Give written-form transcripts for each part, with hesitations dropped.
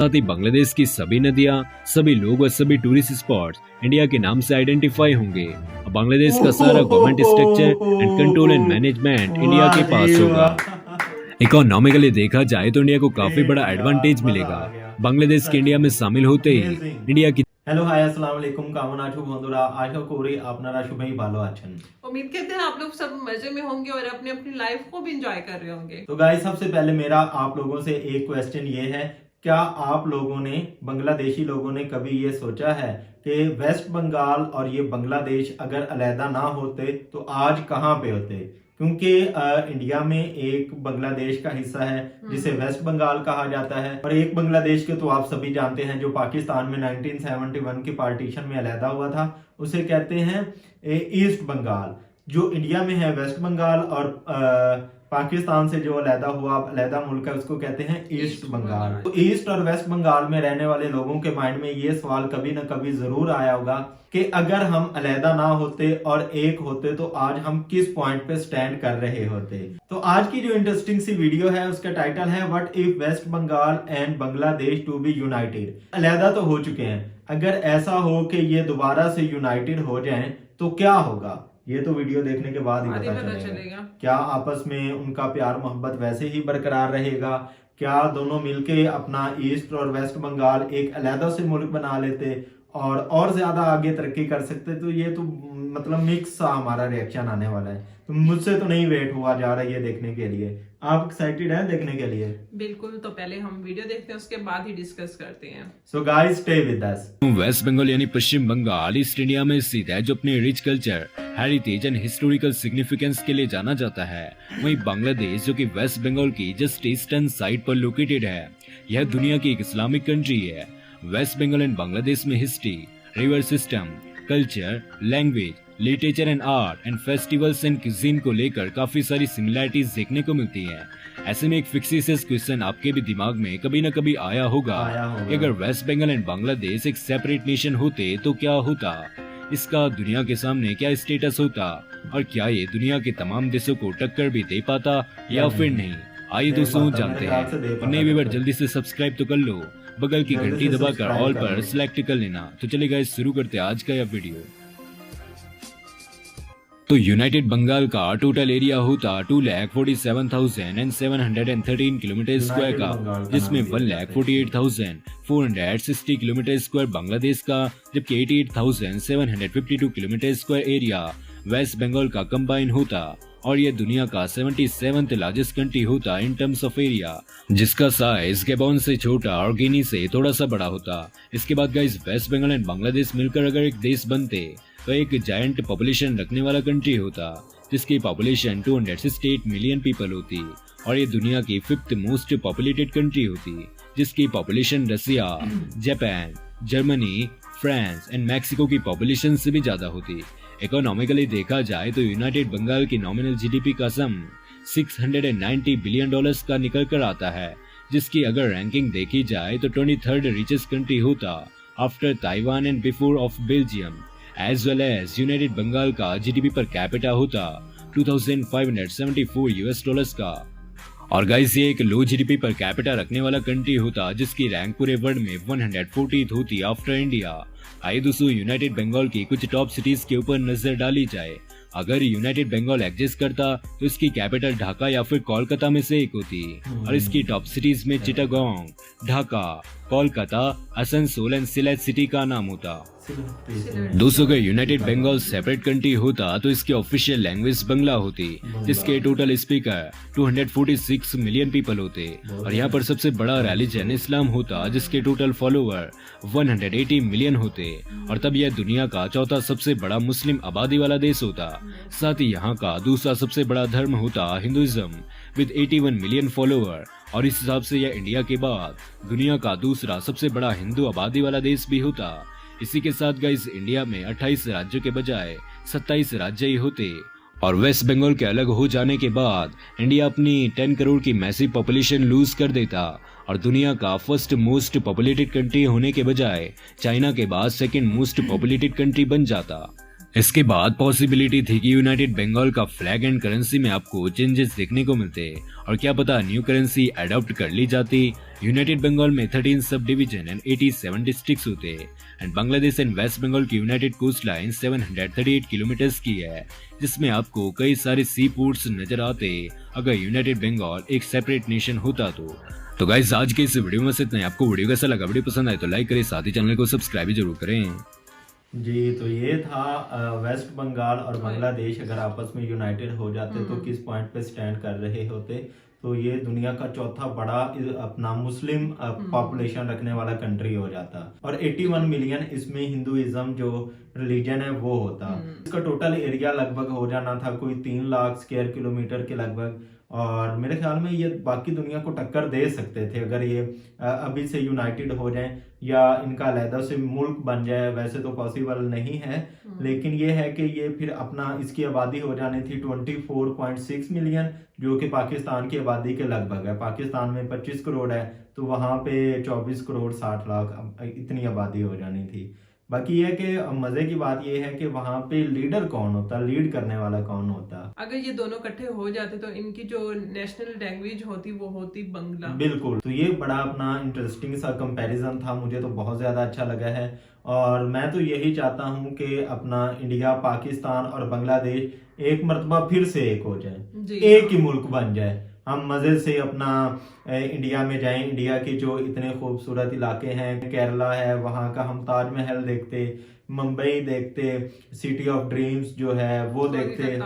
साथ ही बांग्लादेश की सभी नदियां, सभी लोग और सभी टूरिस्ट स्पॉट्स इंडिया के नाम से आइडेंटिफाई होंगे। अब बांग्लादेश का सारा government structure and control and management India के पास होगा। इकोनॉमिकली देखा जाए तो इंडिया को काफी बड़ा एडवांटेज मिलेगा बांग्लादेश के इंडिया में शामिल होते ही। इंडिया की হ্যালো হাই আসসালামু আলাইকুম, কেমন আছো বন্ধুরা? আশা করি আপনারা সবাই ভালো আছেন। उम्मीद करते हैं आप लोग सब मजे में होंगे और अपनी अपनी लाइफ को भी एंजॉय कर रहे होंगे। तो गाइस, सबसे पहले मेरा आप लोगों से एक क्वेश्चन ये है, क्या आप लोगों ने, बांग्लादेशी लोगों ने कभी ये सोचा है कि वेस्ट बंगाल और ये बांग्लादेश अगर अलहदा ना होते तो आज कहाँ पे होते? क्योंकि इंडिया में एक बांग्लादेश का हिस्सा है जिसे वेस्ट बंगाल कहा जाता है, और एक बांग्लादेश के तो आप सभी जानते हैं जो पाकिस्तान में 1971 के पार्टीशन में अलहदा हुआ था, उसे कहते हैं ईस्ट बंगाल। जो इंडिया में है वेस्ट बंगाल, और पाकिस्तान से जो अलहदा हुआ अलहदा मुल्क है उसको कहते हैं ईस्ट बंगाल। तो ईस्ट और वेस्ट बंगाल में रहने वाले लोगों के माइंड में ये सवाल कभी ना कभी जरूर आया होगा कि अगर हम अलहदा ना होते और एक होते तो आज हम किस पॉइंट पे स्टैंड कर रहे होते। तो आज की जो इंटरेस्टिंग सी वीडियो है उसका टाइटल है what if West Bengal and Bangladesh to be united. अलहदा तो हो चुके हैं, अगर ऐसा हो कि ये दोबारा से यूनाइटेड हो जाएं तो क्या होगा, ये तो वीडियो देखने के बाद ही पता चलेगा। क्या आपस में उनका प्यार मोहब्बत वैसे ही बरकरार रहेगा? क्या दोनों मिलके अपना ईस्ट और वेस्ट बंगाल एक अलहदा से मुल्क बना लेते और ज्यादा आगे तरक्की कर सकते? तो ये तो मतलब मिक्स सा हमारा रिएक्शन आने वाला है। तो मुझसे तो नहीं वेट हुआ जा रहा है ये देखने के लिए। आप एक्साइटेड हैं देखने के लिए? बिल्कुल। तो पहले हम वीडियो देखते हैं, उसके बाद ही डिस्कस करते हैं। So guys, stay with us. West Bengal यानी पश्चिम बंगाल ईस्ट इंडिया में स्थित है, जो अपने rich culture, heritage and historical significance के लिए जाना जाता है। वहीं बांग्लादेश जो कि वेस्ट बंगाल की जस्ट ईस्टर्न साइड पर लोकेटेड है, यह दुनिया की एक इस्लामिक कंट्री है। वेस्ट बंगाल एंड बांग्लादेश में history, river system, culture, language, literature and art and festivals and cuisine को लेकर काफी सारी सिमिलैरिटीज देखने को मिलती हैं। ऐसे में एक फिक्सियस क्वेश्चन आपके भी दिमाग में कभी न कभी आया होगा कि अगर वेस्ट बंगाल एंड बांग्लादेश एक सेपरेट नेशन होते तो क्या होता, इसका दुनिया के सामने क्या स्टेटस होता, और क्या ये दुनिया के तमाम देशों को टक्कर भी दे पाता या फिर नहीं। आइए दोस्तों जानते हैं। और नए व्यूअर जल्दी से सब्सक्राइब तो कर लो, बगल की घंटी दबाकर ऑल पर सिलेक्ट कर लेना। तो चलिए शुरू करते हैं आज का यह वीडियो। तो यूनाइटेड बंगाल का टोटल एरिया होता 2,47,713 किलोमीटर स्क्वायर का, जिसमें 1,48,460 किलोमीटर स्क्वायर बांग्लादेश का, जबकि 88,752 kilometre square area West Bengal का कंबाइन होता। और यह दुनिया का 77th लार्जेस्ट कंट्री होता इन टर्म्स ऑफ एरिया, जिसका साइज गैबोन से छोटा और गिनी से थोड़ा सा बड़ा होता। इसके बाद guys, West Bengal and Bangladesh मिलकर अगर एक देश बनते तो एक जायंट पॉपुलेशन रखने वाला कंट्री होता, जिसकी पॉपुलेशन 268 मिलियन पीपल होती। और ये दुनिया की 5th मोस्ट पॉपुलेटेड कंट्री होती, जिसकी population Russia, Japan, Germany, France and Mexico की पॉपुलेशन से भी ज्यादा होती। इकोनॉमिकली देखा जाए तो यूनाइटेड बंगाल की नॉमिनल जीडीपी का सम $690 बिलियन का निकल कर आता है, जिसकी अगर रैंकिंग देखी जाए तो 23rd रिचेस्ट कंट्री होता after Taiwan and before of Belgium. As well as united Bengal का जीडीपी पर कैपिटा होता $2,574 का। और गाइस, ये एक लो जीडीपी पर कैपिटा रखने वाला कंट्री होता, जिसकी रैंक पूरे वर्ल्ड में 140th होती आफ्टर इंडिया। आइए दोस्तों, यूनाइटेड बंगाल की कुछ टॉप सिटीज के ऊपर नजर डाली जाए। अगर यूनाइटेड बंगाल एग्जिस्ट करता तो इसकी कैपिटल ढाका या फिर कोलकाता में से एक होती, और इसकी टॉप सिटीज में चिटागोंग, ढाका, कोलकाता, आसनसोल एंड सिलेट सिटी का नाम होता। दोस्तों, अगर यूनाइटेड बंगाल सेपरेट कंट्री होता तो इसकी ऑफिशियल लैंग्वेज बंगला होती, जिसके टोटल स्पीकर 246 मिलियन पीपल होते। और यहाँ पर सबसे बड़ा रिलीजन इस्लाम होता, जिसके टोटल फॉलोवर 180 मिलियन होते। और तब यह दुनिया का चौथा सबसे बड़ा मुस्लिम आबादी वाला देश होता। साथ ही यहाँ का दूसरा सबसे बड़ा धर्म होता हिंदुइज्म विद 81 मिलियन फॉलोवर। और इस हिसाब से यह इंडिया के बाद दुनिया का दूसरा सबसे बड़ा हिंदू आबादी वाला देश भी होता। इसी के साथ गाइस, इंडिया में 28 राज्यों के बजाय 27 राज्य ही होते। और वेस्ट बंगाल के अलग हो जाने के बाद इंडिया अपनी 10 करोड़ की मैसिव पॉपुलेशन लूज कर देता और दुनिया का फर्स्ट मोस्ट पॉपुलेटेड कंट्री होने के बजाय चाइना के बाद सेकंड मोस्ट पॉपुलेटेड कंट्री बन जाता। इसके बाद पॉसिबिलिटी थी कि यूनाइटेड बंगाल का फ्लैग एंड करेंसी में आपको चेंजेस देखने को मिलते और क्या पता न्यू करेंसी अडॉप्ट कर ली जाती। यूनाइटेड बंगाल में 13 सब डिवीजन एंड 87 डिस्ट्रिक्ट्स होते and Bangladesh and West Bengal की यूनाइटेड कोस्ट लाइन 738 किलोमीटर्स की है, जिसमें आपको कई सारे सी पोर्ट्स नजर आते अगर यूनाइटेड बंगाल एक सेपरेट नेशन होता तो गाइस आज के इस वीडियो में से इतना ही। आपको वीडियो कैसा लगा? वीडियो पसंद आए तो लाइक करें, साथ ही चैनल को सब्सक्राइब भी जरूर करें। जी, तो ये था वेस्ट बंगाल और बांग्लादेश अगर आपस में यूनाइटेड हो जाते तो किस पॉइंट पे स्टैंड कर रहे होते। तो ये दुनिया का चौथा बड़ा अपना मुस्लिम पॉपुलेशन रखने वाला कंट्री हो जाता और 81 मिलियन इसमें हिंदुइज्म जो रिलीजन है वो होता। इसका टोटल एरिया लगभग हो जाना था कोई 3 लाख स्क्वायर किलोमीटर के लगभग, और मेरे ख्याल में ये बाकी दुनिया को टक्कर दे सकते थे अगर ये अभी से यूनाइटेड हो जाएं या इनका अलहदा से मुल्क बन जाए। वैसे तो पॉसिबल नहीं है, लेकिन ये है कि ये फिर अपना इसकी आबादी हो जानी थी 24.6 मिलियन, जो कि पाकिस्तान की आबादी के लगभग है। पाकिस्तान में 25 करोड़ है तो वहाँ पे 24 करोड़ 60 लाख इतनी आबादी हो जानी थी। बाकी ये कि मजे की बात ये है कि वहाँ पे लीडर कौन होता, लीड करने वाला कौन होता। अगर ये दोनों इकट्ठे हो जाते तो इनकी जो नेशनल लैंग्वेज होती वो होती बंगला। बिल्कुल, तो ये बड़ा अपना इंटरेस्टिंग सा कंपैरिजन था, मुझे तो बहुत ज्यादा अच्छा लगा है। और मैं तो यही चाहता हूँ कि अपना इंडिया, पाकिस्तान और बांग्लादेश एक मर्तबा फिर से एक हो जाए, एक ही मुल्क बन जाए। हम मजे से अपना इंडिया में जाएं, इंडिया के जो इतने खूबसूरत इलाके हैं, केरला है वहाँ का हम ताजमहल देखते, मुंबई देखते, सिटी ऑफ ड्रीम्स जो है वो देखते,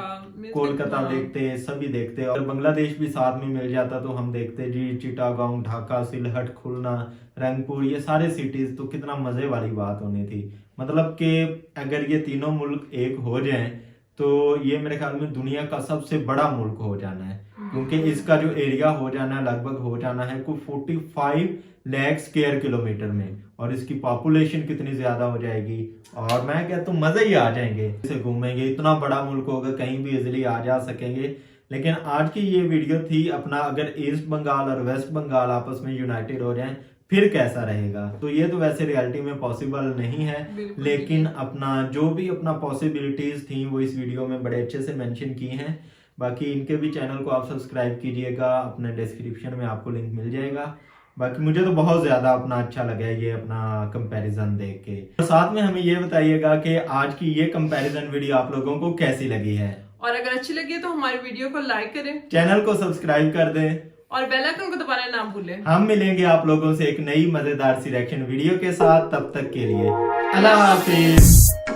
कोलकाता देखते, सभी देखते। और बांग्लादेश भी साथ में मिल जाता तो हम देखते जी, चिटागोंग, ढाका, सिलहट, खुलना, रंगपुर, ये सारे सिटीज। तो कितना मजे वाली बात होनी थी। मतलब कि अगर ये तीनों मुल्क एक हो जाएं तो ये मेरे ख्याल में दुनिया का सबसे बड़ा मुल्क हो जाना है, क्योंकि इसका जो एरिया हो जाना है लगभग हो जाना है कोई 45 लाख स्क्वायर किलोमीटर में, और इसकी पॉपुलेशन कितनी ज्यादा हो जाएगी। और मैं कहता हूँ मजे ही आ जाएंगे, इसे घूमेंगे, इतना बड़ा मुल्क होगा, कहीं भी इजिली आ जा सकेंगे। लेकिन आज की ये वीडियो थी अपना अगर ईस्ट बंगाल और वेस्ट बंगाल आपस में यूनाइटेड हो जाएं फिर कैसा रहेगा। तो ये तो वैसे रियलिटी में पॉसिबल नहीं है, लेकिन अपना जो भी अपना पॉसिबिलिटीज थी वो इस वीडियो में बड़े अच्छे से मेंशन की हैं। बाकी इनके भी चैनल को आप सब्सक्राइब कीजिएगा, अपने डिस्क्रिप्शन में आपको लिंक मिल जाएगा। बाकी मुझे तो बहुत ज्यादा अपना अच्छा लगा ये अपना कंपैरिजन देख के। और साथ में हमें ये बताइएगा कि आज की ये कंपैरिजन वीडियो आप लोगों को कैसी लगी है, और अगर अच्छी लगी तो हमारी वीडियो को लाइक करें, चैनल को सब्सक्राइब कर दें और बेल आइकन को दबाना ना भूलें। हम मिलेंगे आप लोगों से एक नई मजेदार सी रिएक्शन वीडियो के साथ, तब तक के लिए अल्लाह हाफिज।